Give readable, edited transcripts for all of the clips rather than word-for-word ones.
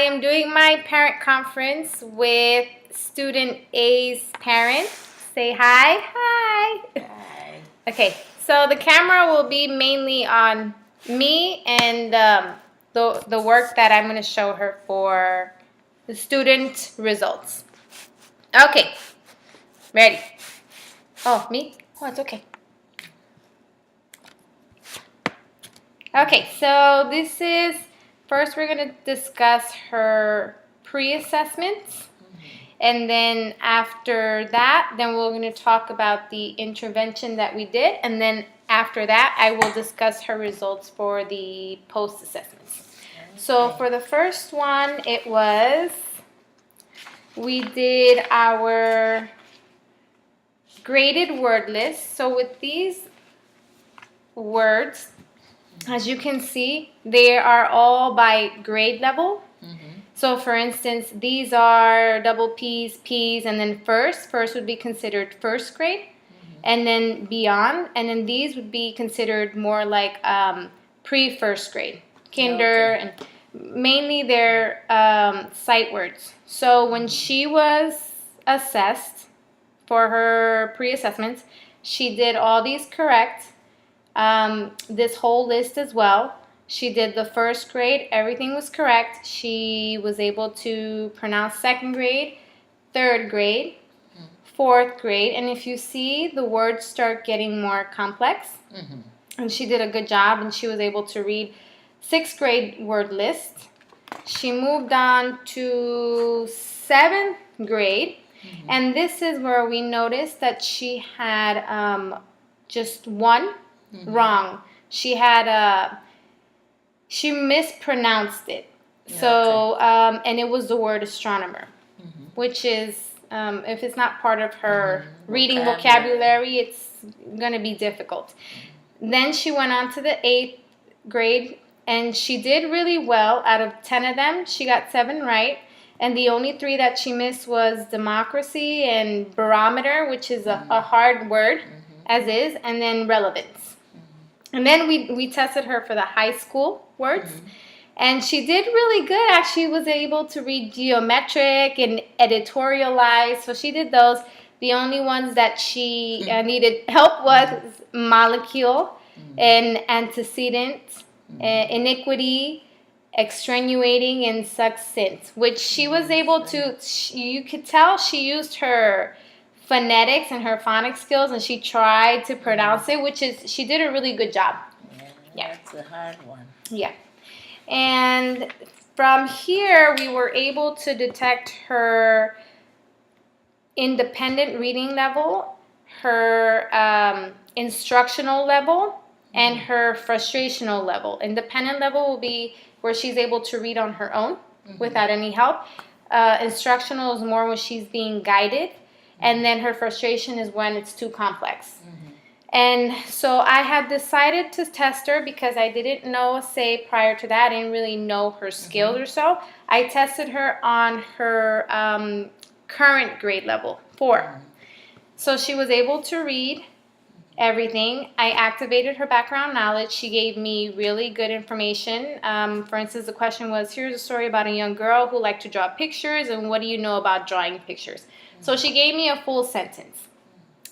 am doing my parent conference with student A's parents. Say hi. Hi. Hi. Okay, so the camera will be mainly on me and the work that I'm going to show her for the student results. Okay, ready? Oh, me? Oh, it's okay. Okay, so this is, first we're going to discuss her pre-assessments. And then after that, then we're going to talk about the intervention that we did. And then after that, I will discuss her results for the post-assessments. So for the first one, we did our graded word list. So with these words, as you can see, they are all by grade level. So for instance, these are double P's, P's, and then first. First would be considered first grade, and then beyond. And then these would be considered more like pre-first grade, kinder, and mainly they're sight words. So when she was assessed for her pre-assessments, she did all these correct. This whole list as well. She did the first grade, everything was correct. She was able to pronounce second grade, third grade, fourth grade, and if you see, the words start getting more complex. And she did a good job, and she was able to read sixth grade word list. She moved on to seventh grade, and this is where we noticed that she had just one wrong. She had she mispronounced it. So and it was the word astronomer, which is if it's not part of her reading vocabulary, it's going to be difficult. Then she went on to the 8th grade, and she did really well. Out of 10 of them, she got 7 right. And the only 3 that she missed was democracy and barometer, which is a hard word, as is, and then relevance. And then we tested her for the high school words. And she did really good. Actually, was able to read geometric and editorialize. So she did those. The only ones that she needed help was molecule and antecedent, iniquity, extenuating, and succinct, which she was able to, you could tell she used her phonetics and her phonics skills, and she tried to pronounce it, which is, she did a really good job. Yeah, that's a hard one. Yeah. And from here, we were able to detect her independent reading level, her instructional level, and her frustrational level. Independent level will be where she's able to read on her own without any help. Instructional is more when she's being guided. And then her frustration is when it's too complex. And so I had decided to test her because I didn't know, say, prior to that, I didn't really know her skills or so. I tested her on her current grade level, 4. So she was able to read everything. I activated her background knowledge. She gave me really good information. For instance, the question was, here's a story about a young girl who liked to draw pictures, and what do you know about drawing pictures? So she gave me a full sentence.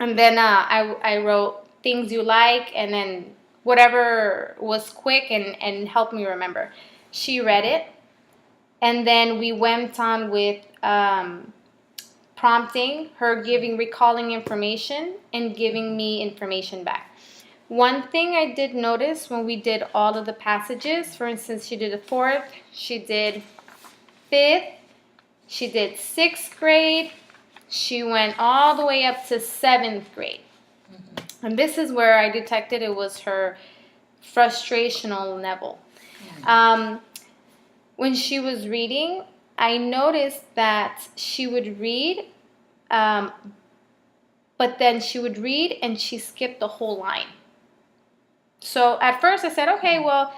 And then I wrote things you like, and then whatever was quick and helped me remember. She read it, and then we went on with prompting, her recalling information, and giving me information back. One thing I did notice when we did all of the passages, for instance, she did a 4th, she did 5th, she did 6th grade, she went all the way up to 7th grade. And this is where I detected it was her frustrational level. When she was reading, I noticed that she would read, but then she would read and she skipped the whole line. So at first I said, okay, well,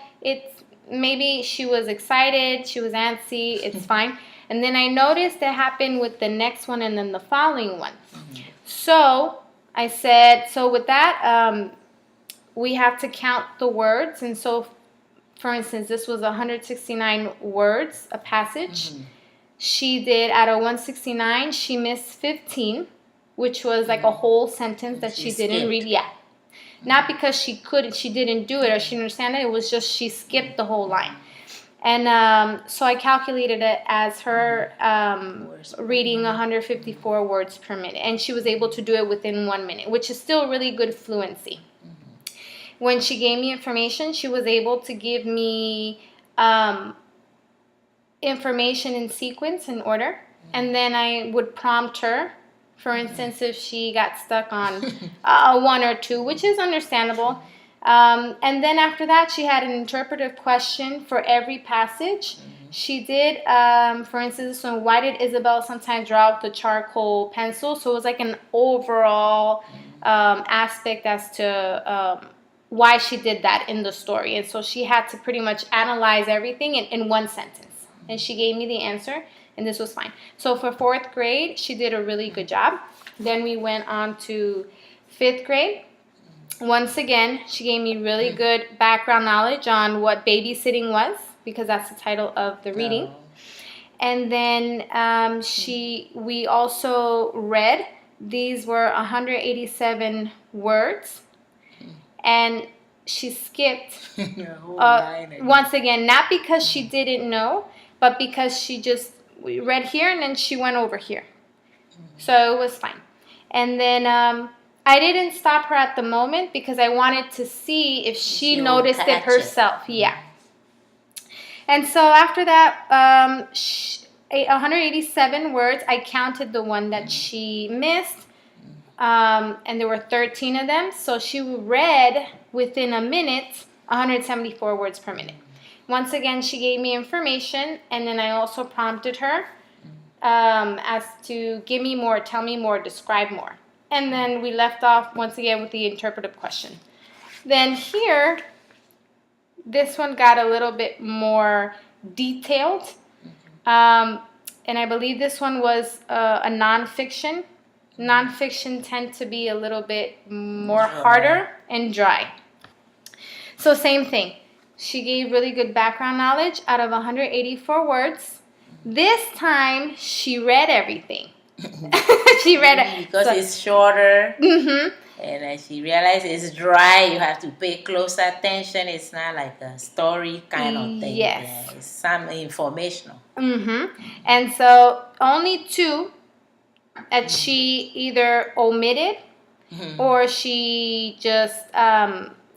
maybe she was excited, she was antsy, it's fine. And then I noticed it happened with the next one and then the following one. So I said, so with that, we have to count the words. And so for instance, this was 169 words, a passage. She did, out of 169, she missed 15, which was like a whole sentence that she didn't read. Yeah. Not because she didn't do it or she didn't understand it. It was just she skipped the whole line. And so I calculated it as her reading 154 words per minute. And she was able to do it within 1 minute, which is still really good fluency. When she gave me information, she was able to give me information in sequence, in order. And then I would prompt her, for instance, if she got stuck on 1 or 2, which is understandable. And then after that, she had an interpretive question for every passage. She did, for instance, this one, why did Isabel sometimes draw with the charcoal pencil? So it was like an overall aspect as to why she did that in the story. And so she had to pretty much analyze everything in one sentence. And she gave me the answer, and this was fine. So for 4th grade, she did a really good job. Then we went on to 5th grade. Once again, she gave me really good background knowledge on what babysitting was, because that's the title of the reading. And then we also read. These were 187 words. And she skipped once again, not because she didn't know, but because she just read here and then she went over here. So it was fine. And then I didn't stop her at the moment because I wanted to see if she noticed it herself. Yeah. And so after that, 187 words, I counted the one that she missed. And there were 13 of them. So she read within a minute 174 words per minute. Once again, she gave me information, and then I also prompted her as to give me more, tell me more, describe more. And then we left off once again with the interpretive question. Then here, this one got a little bit more detailed. And I believe this one was a nonfiction. Nonfiction tend to be a little bit more harder and dry. So same thing. She gave really good background knowledge out of 184 words. This time, she read everything. She read it. Because it's shorter. And she realized it's dry. You have to pay close attention. It's not like a story kind of thing. Yes. Yeah, it's some informational. And so only 2 that she either omitted or she just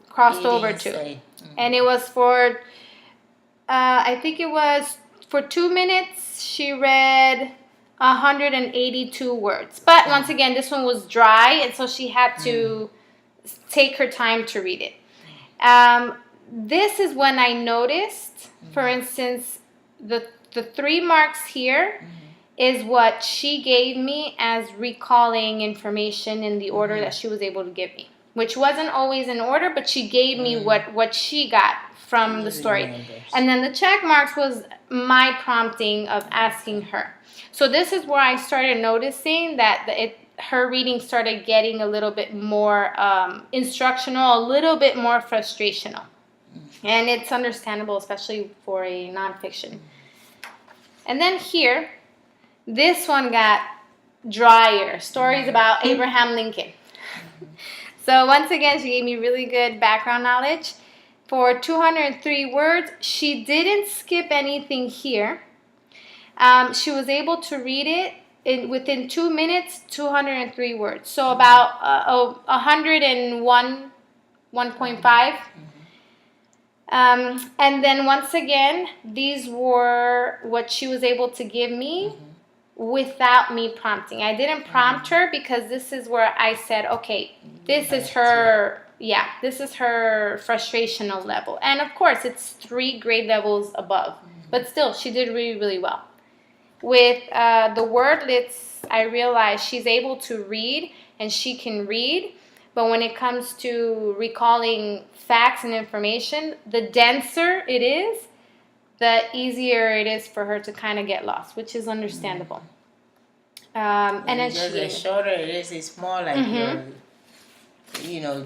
crossed over to. And it was for, I think it was for 2 minutes, she read 182 words. But once again, this one was dry, and so she had to take her time to read it. This is when I noticed, for instance, the 3 marks here is what she gave me as recalling information in the order that she was able to give me, which wasn't always in order, but she gave me what she got from the story. And then the check marks was my prompting of asking her. So this is where I started noticing that her reading started getting a little bit more instructional, a little bit more frustrational. And it's understandable, especially for a nonfiction. And then here, this one got drier. Stories about Abraham Lincoln. So once again, she gave me really good background knowledge. For 203 words, she didn't skip anything here. She was able to read it within 2 minutes, 203 words. So about 101, 1.5. And then once again, these were what she was able to give me without me prompting. I didn't prompt her because this is where I said, okay, this is her frustrational level. And of course, it's 3 grade levels above. But still, she did really, really well. With the wordlets, I realized she's able to read and she can read. But when it comes to recalling facts and information, the denser it is, the easier it is for her to kind of get lost, which is understandable. And then the shorter it is, it's more like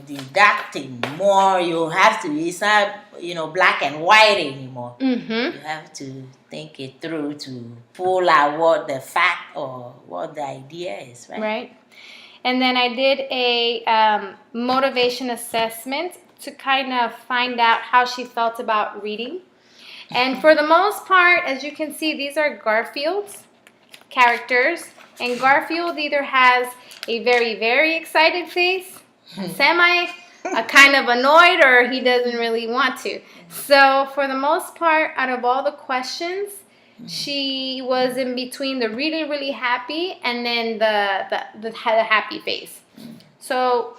deducting more. You have to, it's not, black and white anymore. Mm-hmm. You have to think it through to pull out what the fact or what the idea is, right? Right. And then I did a motivation assessment to kind of find out how she felt about reading. And for the most part, as you can see, these are Garfield's characters. And Garfield either has a very, very excited face, a kind of annoyed, or he doesn't really want to. So for the most part, out of all the questions, she was in between the really, really happy and then the happy face. So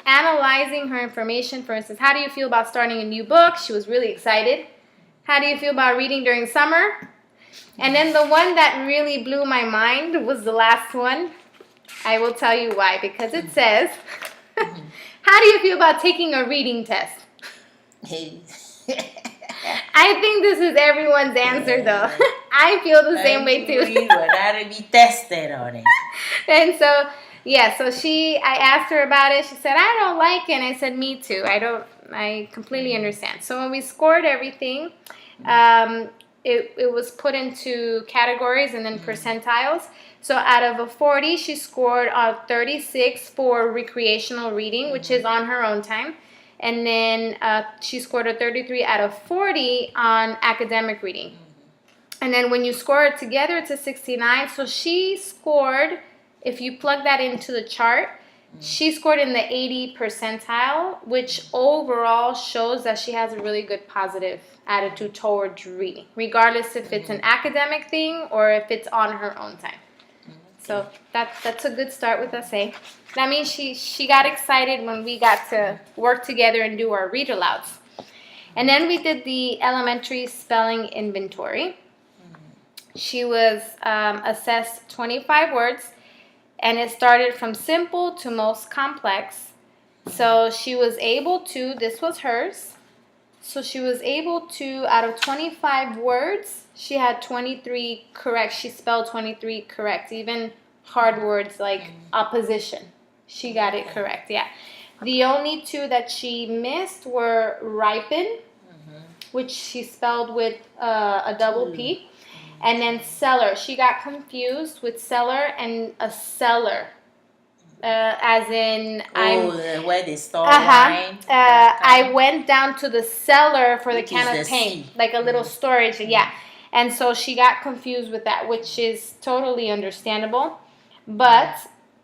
analyzing her information, for instance, how do you feel about starting a new book? She was really excited. How do you feel about reading during summer? And then the one that really blew my mind was the last one. I will tell you why, because it says, how do you feel about taking a reading test? I think this is everyone's answer, though. I feel the same way, too. We would have to be tested on it. And so, yeah, so I asked her about it. She said, I don't like it. And I said, me too. I completely understand. So when we scored everything, it was put into categories and then percentiles. So out of a 40, she scored a 36 for recreational reading, which is on her own time. And then she scored a 33 out of 40 on academic reading. And then when you score it together, it's a 69. So she scored, if you plug that into the chart, she scored in the 80 percentile, which overall shows that she has a really good positive attitude towards reading, regardless if it's an academic thing or if it's on her own time. So that's a good start with us, eh? That means she got excited when we got to work together and do our read alouds. And then we did the elementary spelling inventory. She was assessed 25 words, and it started from simple to most complex. So she was able to, this was hers, so she was able to, out of 25 words, she had 23 correct. She spelled 23 correct. Even hard words like opposition, she got it correct, yeah. The only two that she missed were ripen, which she spelled with a double P, and then seller. She got confused with seller and a seller. As in, where they store wine. I went down to the cellar for the Which can is of the paint, C. like a little storage, yeah. And so she got confused with that, which is totally understandable. But,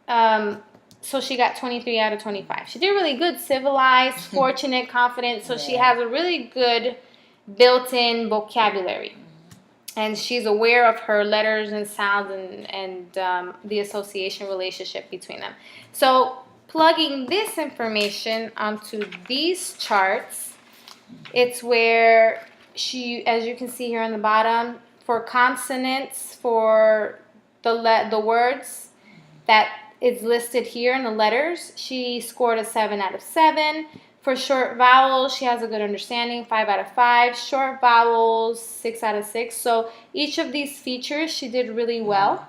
so she got 23 out of 25. She did really good, civilized, fortunate, confident. So she has a really good built-in vocabulary. And she's aware of her letters and sounds and the association relationship between them. So plugging this information onto these charts, it's where she, as you can see here on the bottom, for consonants, for the words that is listed here in the letters, she scored a 7 out of 7. For short vowels, she has a good understanding, 5 out of 5. Short vowels, 6 out of 6. So each of these features, she did really well.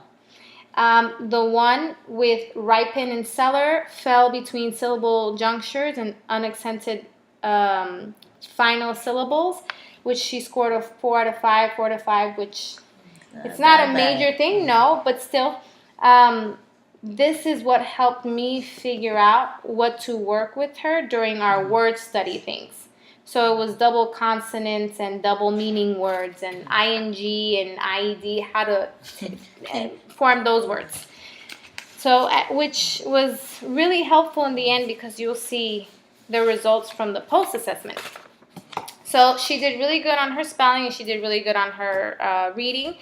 The one with ripen and cellar fell between syllable junctures and unaccented final syllables, which she scored a 4 out of 5, 4 out of 5, which it's not a major thing, no, but still. This is what helped me figure out what to work with her during our word study things. So it was double consonants and double meaning words and ing and ied, how to form those words. So, which was really helpful in the end because you'll see the results from the post-assessment. So she did really good on her spelling and she did really good on her reading.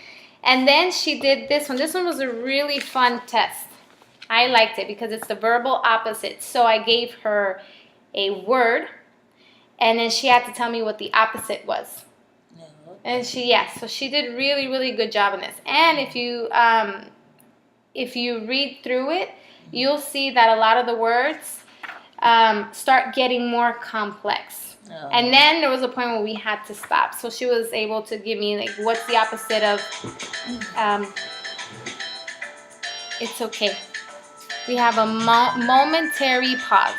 And then she did this one. This one was a really fun test. I liked it because it's the verbal opposite. So I gave her a word, and then she had to tell me what the opposite was. And so she did really, really good job in this. And if you read through it, you'll see that a lot of the words start getting more complex. And then there was a point where we had to stop. So she was able to give me, like, what's the opposite of, it's okay. We have a momentary pause.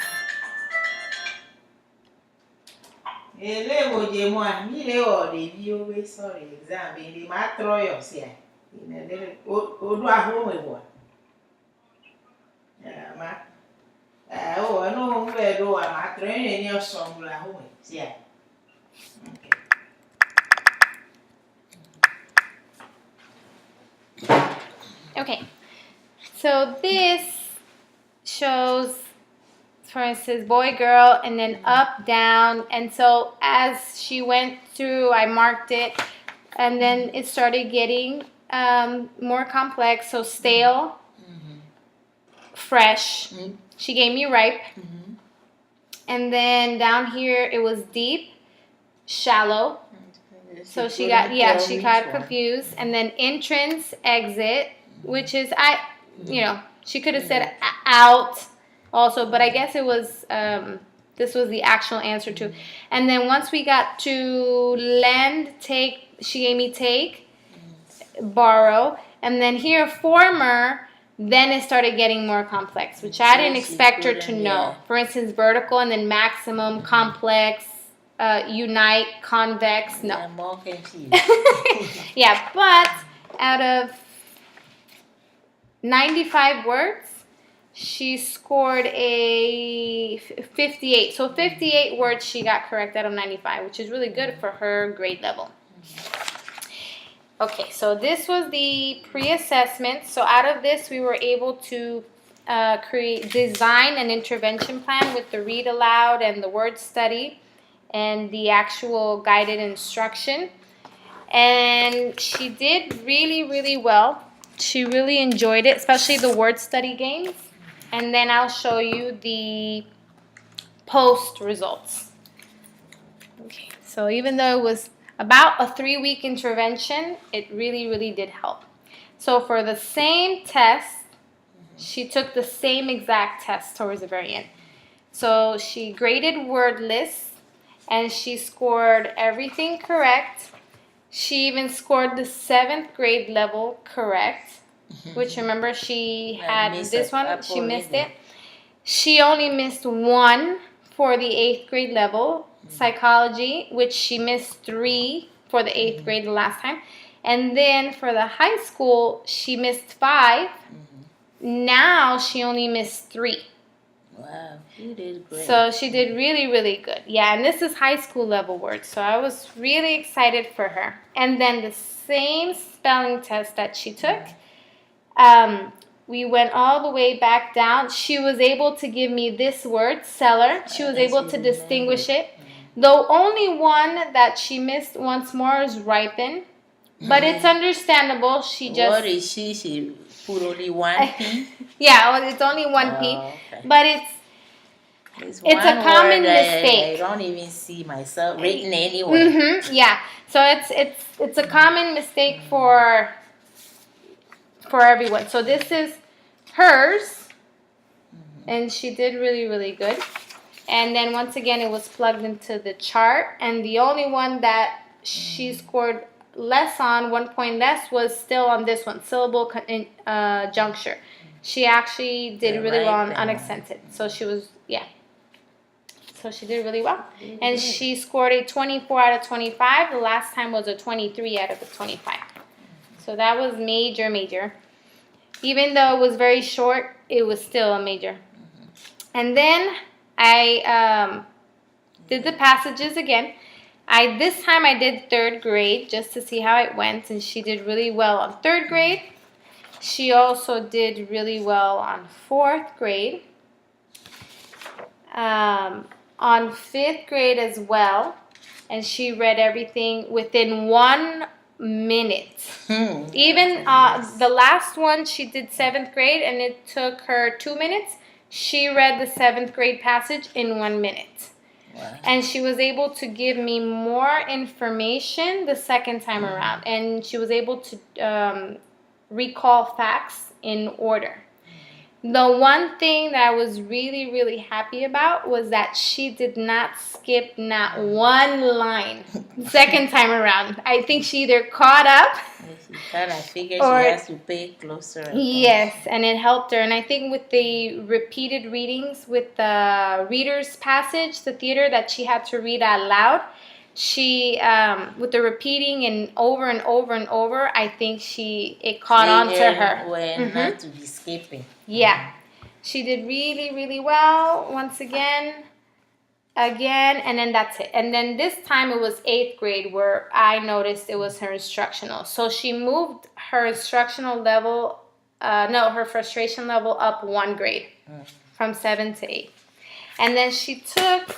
Ele wo je mo a mi le o de bi o we sorry exam be le ma throw your say. Ine o do aho we bo. Ya ma. O no mo be do a ma throw ni o so mo la ho we say. Okay. So this shows, for instance, boy, girl, and then up, down. And so as she went through, I marked it, and then it started getting more complex. So stale, fresh. She gave me ripe. And then down here it was deep, shallow. So she got confused. And then entrance, exit, which is she could have said out also, but I guess it was this was the actual answer to. And then once we got to lend, take, she gave me take, borrow, and then here former, then it started getting more complex, which I didn't expect her to know. For instance, vertical, and then maximum, complex, unite, convex. No. I'm more confused. Yeah, but out of 95 words, she scored a 58. So 58 words she got correct out of 95, which is really good for her grade level. Okay, so this was the pre-assessment. So out of this, we were able to design an intervention plan with the read aloud and the word study and the actual guided instruction. And she did really, really well. She really enjoyed it, especially the word study games. And then I'll show you the post results. Okay, so even though it was about a 3-week intervention, it really, really did help. So for the same test, she took the same exact test towards the very end. So she graded word lists, and she scored everything correct. She even scored the 7th grade level correct, which remember she had this one, she missed it. She only missed 1 for the 8th grade level, psychology, which she missed 3 for the 8th grade the last time. And then for the high school, she missed 5. Now she only missed 3. Wow, you did great. So she did really, really good. Yeah, and this is high school level words. So I was really excited for her. And then the same spelling test that she took, we went all the way back down. She was able to give me this word, seller. She was able to distinguish it. The only one that she missed once more is ripen. But it's understandable. She just... What is she? She put only 1 P? Yeah, well, it's only 1 P. Okay. But it's a common mistake. I don't even see myself written anywhere. Yeah, so it's a common mistake for everyone. So this is hers, and she did really, really good. And then once again, it was plugged into the chart, and the only one that she scored less on, 1 point less, was still on this one, syllable juncture. She actually did really well on unaccented. So she was, so she did really well. And she scored a 24 out of 25. The last time was a 23 out of the 25. So that was major, major. Even though it was very short, it was still a major. And then I did the passages again. This time I did 3rd grade just to see how it went, and she did really well on 3rd grade. She also did really well on 4th grade. On 5th grade as well, and she read everything within 1 minute. Even the last one, she did 7th grade, and it took her 2 minutes. She read the 7th grade passage in 1 minute. Wow. And she was able to give me more information the second time around, and she was able to recall facts in order. The one thing that I was really, really happy about was that she did not skip not 1 line second time around. I think she either caught up She kind of figured Or- she has to pay closer attention. Yes, and it helped her. And I think with the repeated readings, with the reader's passage, the theater that she had to read out loud, she, with the repeating and over and over and over, I think it caught on to her. When not to be skipping. Yeah, she did really, really well once again, and then that's it. And then this time it was 8th grade where I noticed it was her instructional. So she moved her instructional level, her frustration level up 1 grade from 7 to 8. And then she took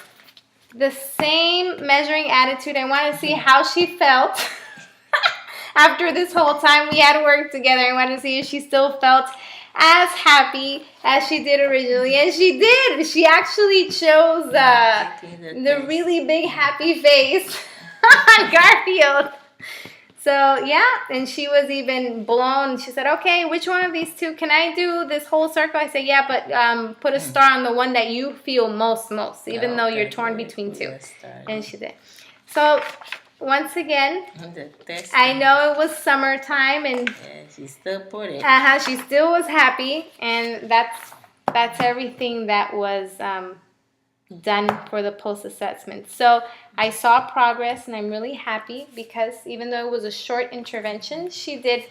the same measuring attitude. I want to see how she felt after this whole time we had worked together. I want to see if she still felt as happy as she did originally. And she did. She actually chose the really big happy face on Garfield. So, yeah, and she was even blown. She said, okay, which one of these two? Can I do this whole circle? I said, yeah, but put a star on the one that you feel most, even though you're torn between two. And she did. So, once again, I know it was summertime, and yeah, she still put it. She still was happy, and that's everything that was done for the post-assessment. So I saw progress, and I'm really happy because even though it was a short intervention, she did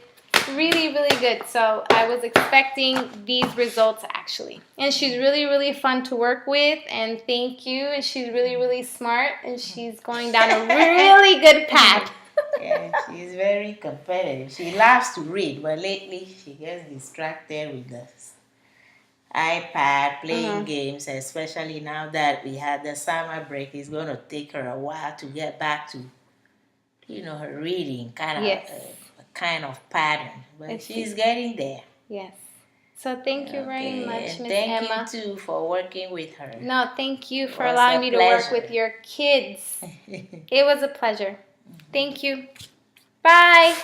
really, really good. So I was expecting these results actually. And she's really, really fun to work with, and thank you. And she's really, really smart, and she's going down a really good path. Yeah, she's very competitive. She loves to read, but lately she gets distracted with the iPad, playing games, especially now that we had the summer break. It's going to take her a while to get back to, her reading, kind of pattern. But she's getting there. Yes. So thank you very much, Miss Thank Emma. you, too, for working with her. No, thank you for It was allowing a me to work pleasure. with your kids. It was a pleasure. Thank you. Bye.